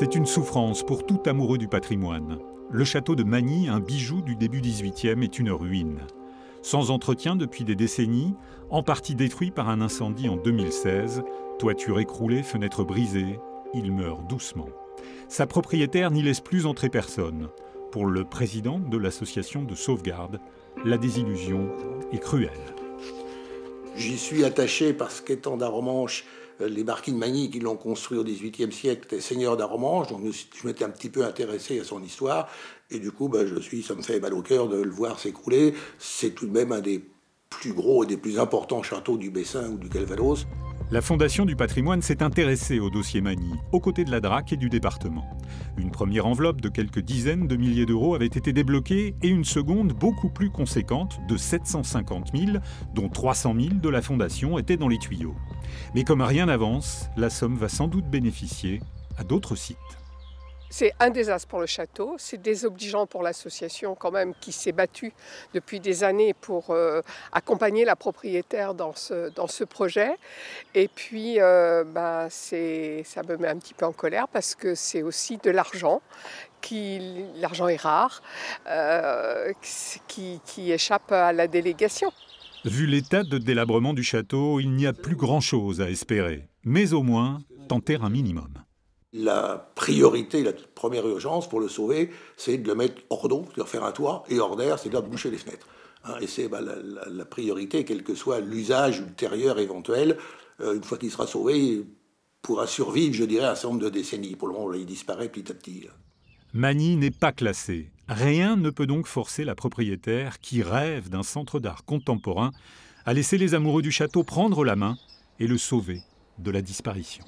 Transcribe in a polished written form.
C'est une souffrance pour tout amoureux du patrimoine. Le château de Magny, un bijou du début XVIIIe, est une ruine. Sans entretien depuis des décennies, en partie détruit par un incendie en 2016, toiture écroulée, fenêtres brisées, il meurt doucement. Sa propriétaire n'y laisse plus entrer personne. Pour le président de l'association de sauvegarde, la désillusion est cruelle. J'y suis attaché parce qu'étant d'Arromanches, les marquis de Magny qui l'ont construit au XVIIIe siècle étaient seigneurs d'Arromanches, donc je m'étais un petit peu intéressé à son histoire, et du coup, ça me fait mal au cœur de le voir s'écrouler. C'est tout de même un des plus gros et des plus importants châteaux du Bessin ou du Calvados. La Fondation du patrimoine s'est intéressée au dossier Magny, aux côtés de la DRAC et du département. Une première enveloppe de quelques dizaines de milliers d'euros avait été débloquée et une seconde beaucoup plus conséquente de 750 000, dont 300 000 de la Fondation étaient dans les tuyaux. Mais comme rien n'avance, la somme va sans doute bénéficier à d'autres sites. C'est un désastre pour le château, c'est désobligeant pour l'association quand même qui s'est battue depuis des années pour accompagner la propriétaire dans ce projet. Et puis ça me met un petit peu en colère parce que c'est aussi de l'argent. L'argent est rare, qui échappe à la délégation. Vu l'état de délabrement du château, il n'y a plus grand-chose à espérer. Mais au moins, tenter un minimum. La priorité, la première urgence pour le sauver, c'est de le mettre hors d'eau, c'est-à-dire faire un toit, et hors d'air, c'est de boucher les fenêtres. Et c'est la priorité, quel que soit l'usage ultérieur éventuel. Une fois qu'il sera sauvé, il pourra survivre, je dirais, un certain nombre de décennies. Pour le moment, il disparaît petit à petit. Magny n'est pas classé. Rien ne peut donc forcer la propriétaire, qui rêve d'un centre d'art contemporain, à laisser les amoureux du château prendre la main et le sauver de la disparition.